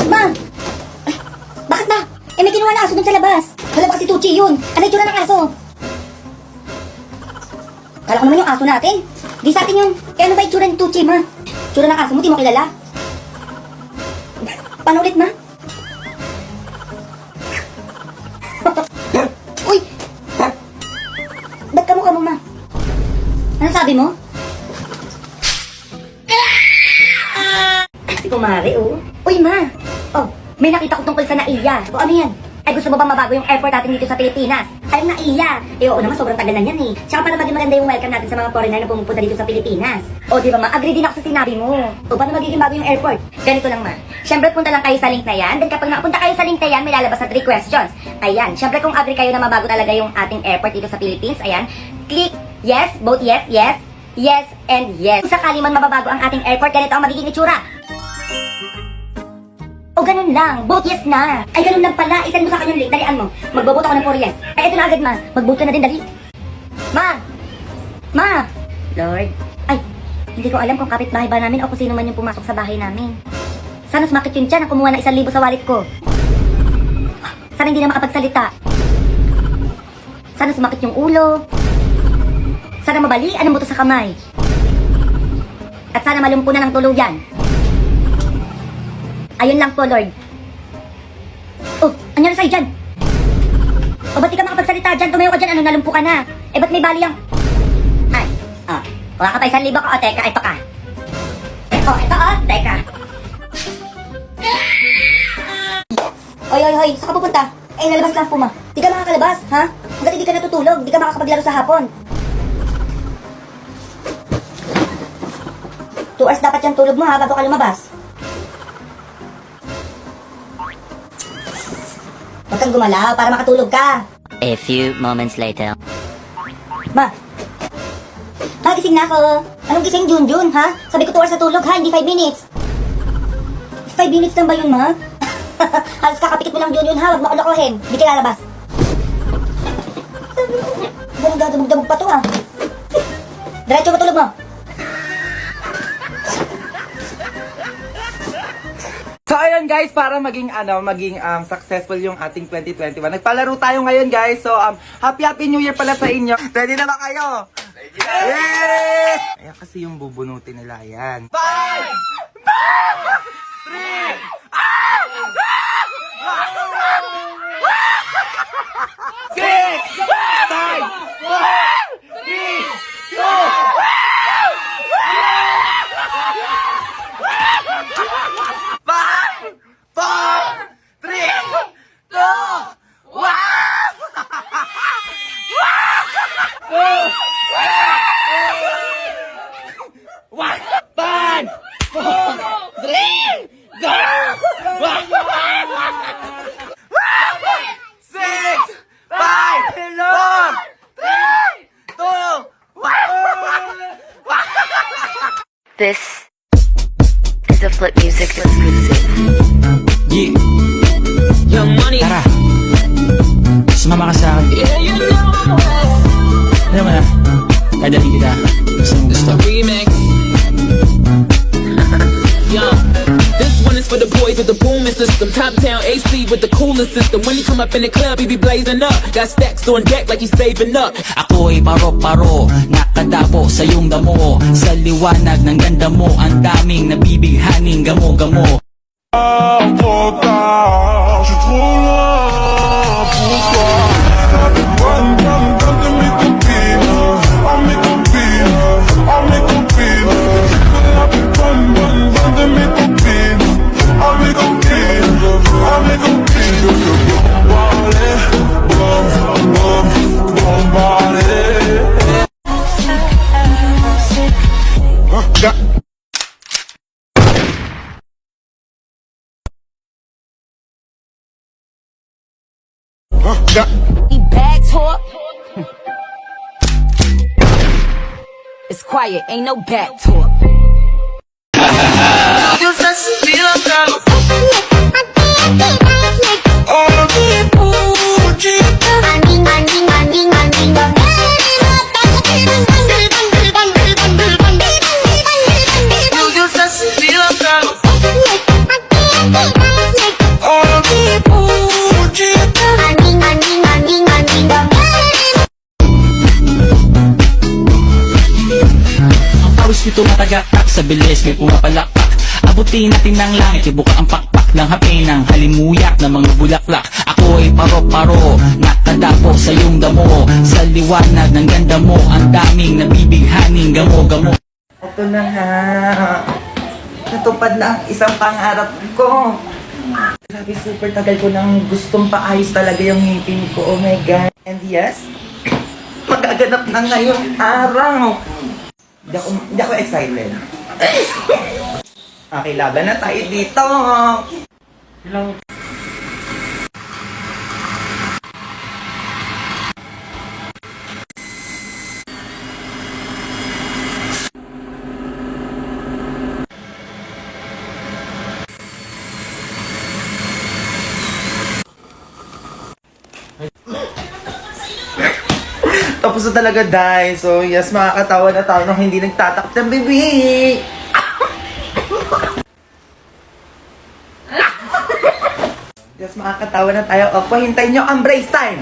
Ma! Ay, bakit ba? Eh, may kinuha na aso dun sa labas. Wala ba kasi Tucci yun? Ano yung tsura ng aso? Kala ko naman yung aso natin. Di sa atin yun. Eh, ano ba yung tsura ng Tucci, ma? Tsura ng aso mo, di mo kilala? Paano ulit, ma? Uy! Ba't kamukha mo, ma? Ano sabi mo? Si kumari, oh. Uy, ma! Oh, may nakita ko tungkol sa NAIA. O ano yan? Ay, gusto mo ba mabago yung airport natin dito sa Pilipinas? Ay, NAIA! Eh, oo naman, sobrang tagal na yan eh. Tsaka para maging maganda yung welcome natin sa mga foreigner na pumupunta dito sa Pilipinas. O, di ba ma? Agree din ako sa sinabi mo. O, paano magiging bago yung airport? Ganito lang, ma. Siyempre, punta lang kayo sa link na yan. Then kapag nakapunta kayo sa link na yan, may lalabas na 3 questions. Ayan. Siyempre, kung agree kayo na mabago talaga yung ating airport dito sa Philippines, ayan. Click yes, vote yes, yes, yes, and yes. Kung sakali man mababago ang ating airport, ganito ang magiging itsura. O ganun lang, vote yes na. Ay ganun lang pala, isend mo sa akin yung link, dalian mo. Magboboto ako ng 4 yes. Ay eto na agad, ma. Magboto na din, dali. Ma! Ma! Lord. Ay, hindi ko alam kung kapitbahay ba namin o kung sino man yung pumasok sa bahay namin. Sana sumakit yun dyan ang kumuha ng 1,000 sa wallet ko. Sana hindi na makapagsalita. Sana sumakit yung ulo. Sana mabalian ang buto sa kamay. At sana malumpunan ng tuluyan. Ayun lang po, Lord. Oh, anyan na sa'yo dyan? O, ba't di ka makapagsalita dyan? Tumayo ka dyan, ano, nalumpo ka na. Eh, ba't may bali ang... Ay, wala ka pa 1,000 ko. O, teka, ito ka. O, ito, teka. Oy, saan ka pupunta? Eh, lalabas lang po, ma. Di ka makakalabas, ha? Hanggang di ka natutulog, di ka makakapaglaro sa hapon. 2 hours dapat yung tulog mo, ha, bago ka lumabas. Huwag kang gumalaw para makatulog ka. A few moments later. Ma! Gising na ako. Anong gising, Junjun, ha? Sabi ko 2 hours na tulog, ha? Hindi 5 minutes. 5 minutes lang ba yun, ma? Halos kakapikit mo lang, Junjun, ha? Huwag mo kalokohin. Hindi ka lalabas. Ganun dadumog-damog pa to, ha? Diretso matulog mo. So ayun guys, para maging successful yung ating 2021. Nagpalaro tayo ngayon guys. So happy New Year pala sa inyo. Ready na ba kayo? Ready na. Yes! Ayan kasi yung bubunutin nila yan. 5 4 3 6 5 4 3 This is a Flip Music exclusive. Yeah, Young Money. tara. Sumama ka sa akin. Yeah, you know. Alam mo na, dadalhin kita. Gusto mong gusto. Remix. Yo, this one is for the boys with the booming system. Top down AC with the cooling system. When you come up in the club, he be blazing up. Got stacks on deck like he's saving up. Ako'y paro-paro, nakadapo sa iyong damo. Sa liwanag ng ganda mo, ang daming nabibighaning gamo-gamo. Je suis trop loin pour toi. Donne mes copines, oh mes copines, oh mes copines. Donne mes copines, oh mes copines, oh mes copines. He bag talk. It's quiet, ain't no back talk. sa bilis may pumapalakpak. Abutin natin ng langit, ibuka ang pakpak ng hapin ng halimuyak ng mga bulaklak. Ako'y paro-paro, nakadapo sa iyong damo. Sa liwanag ng ganda mo, ang daming nabibighaning gamo-gamo. Ito na nga. Natupad na ang isang pangarap ko. Sabi, super tagal ko nang gustong paayos talaga yung ngipin ko. Oh my God. And yes, magaganap na ngayong araw. Hindi ako excited. Okay, laban na tayo dito. Ilang... Tapos na talaga, dahil. So, yes, makakatawa na tayo nang hindi nagtatakot ng bibig. Yes, makakatawa na tayo. O, pahintayin nyo ang brace time.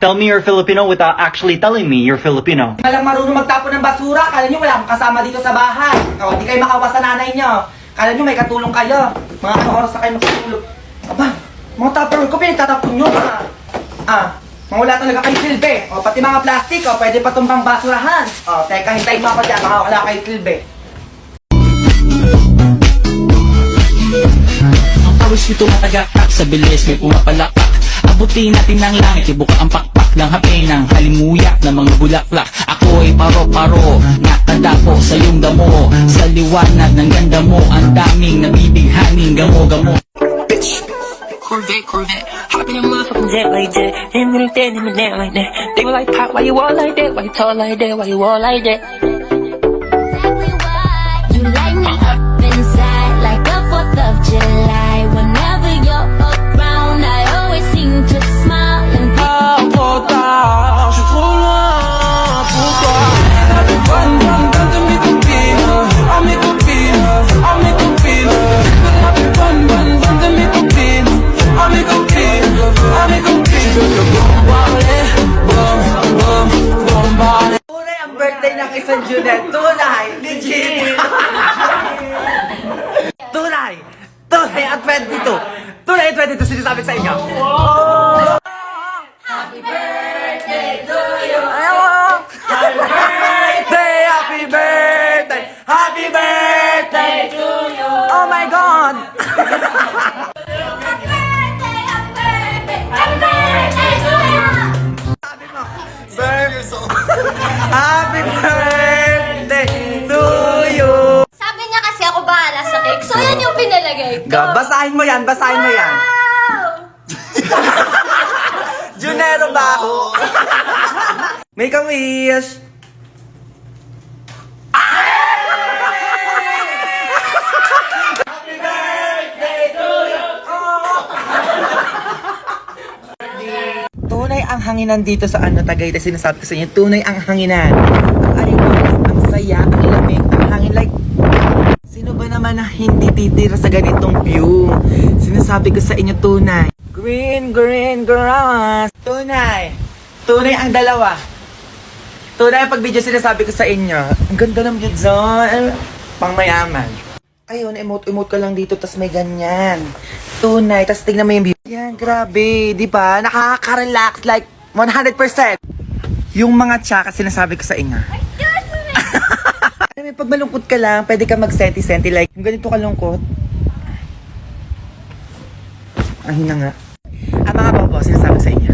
Tell me you're Filipino without actually telling me you're Filipino. Walang marunong magtapon ng basura. Kala nyo wala akong kasama dito sa bahay. O, di kayo makawa sa nanay nyo. Kala nyo may katulong kayo. Mga anong oras na kayo makatulog. Aba, mga tupperware ko pinagtatapon nyo. Mga wala talaga kayo silbi. O, pati mga plastic, o, pwede pa tumbang basurahan. O, teka, hintayin mo ako dyan. Baka wala kayo silbi. Ang pawis nito matagakak sa bilis may pumapalakpak. Abutin natin ng langit, ibuka ang pakpak ng hapin ng halimuyak ng mga bulaklak. Ako'y paro-paro, nakadapo sa iyong damo. Sa liwanag ng ganda mo, ang daming nabibighaning gamo-gamo. Corvette, Corvette. Hop in a motherfucking jet like that. Him and that, him and that like that. They were like, Pop, why you all like that? Why you tall like that? Why you all like that? Exactly why you light me up inside like the 4th of July. Whenever you're around, I always seem to smile and Tunay ang birthday ng isang Junet. Tunay, legit. Tunay. Tunay at 22. Tunay at 22 sinasabi sa inyo. Happy birthday to you. Happy birthday, happy birthday. Happy birthday to you. Oh my God. Happy birthday to you! sabi niya kasi ako bahala sa cake. So yan yung pinalagay ko. Basahin mo yan, basahin mo yan. Wow! Junero ba ako? Make a wish! Happy birthday to you! Tunay ang hanginan dito sa Tagaytay. Sinasabi ko sa inyo, tunay ang hanginan. Ang aliwalas, ang saya, ang lamig, ang hangin. Like, sino ba naman na hindi titira sa ganitong view? Sinasabi ko sa inyo, tunay. Green, green grass. Tunay. Tunay ang dalawa. Tunay ang pag-video sinasabi ko sa inyo. Ang ganda ng view dyan. Pang mayaman. Ayun, emote-emote ka lang dito, tas may ganyan. Tunay, tas tignan mo yung view. Yan, grabe. Di ba? Nakaka-relax like 100%. Yung mga tsaka sinasabi ko sa inyo. Alam mo, pag malungkot ka lang, pwede ka mag-senti-senti. Like, yung ganito kalungkot. Ay, na nga. Ang mga bobo, sinasabi ko sa inyo.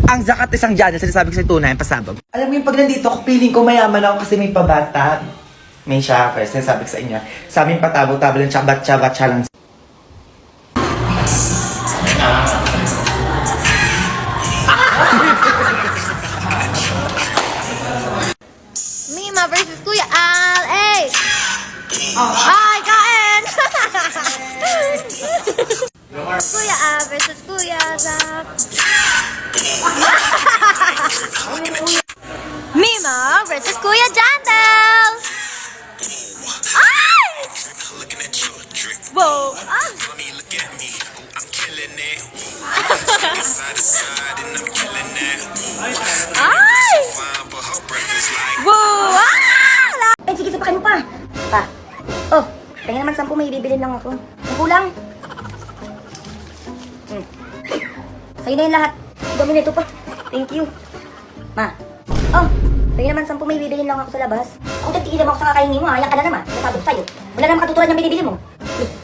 Ang zakat isang channel, sinasabi ko sa tunay, ang pasabog. Alam mo yung pag nandito ako, feeling ko mayaman ako kasi may pabata. May shocker, sinasabi ko sa inyo. Sa amin patabog-tabog lang, tsaka batcha-batcha lang. Mima versus Kuya Al. Ay! Ay, kain! Kuya Al versus Kuya Zap. Mima versus Kuya Jantel. Ay! Whoa! Ah! Ay! Whoa! Ah! Eh, sige, sapakin mo pa. Pa. Oh, tingnan naman 10 may bibilin lang ako. Ang kulang. Sa'yo na yung lahat. Dami nito pa. Thank you. Ma. Oh, tingnan naman 10 may bibilin lang ako sa labas. Ako nagtigilan ako sa kakainin mo, ayan ka na naman. Sinasabi ko sa'yo. Wala naman katuturan yung binibili mo.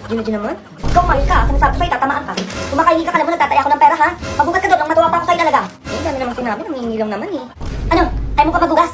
Gina naman. Ikaw, malis ka. Sinasabi ko sa'yo, tatamaan ka. Kung makahingi ka ka na mo, nagtataya ako ng pera, ha? Magugas ka doon, ang matuwa pa ako sa'yo talaga. Eh, dami naman sinabi, nangingi lang naman eh. Ano? Ayaw mo pa magugas?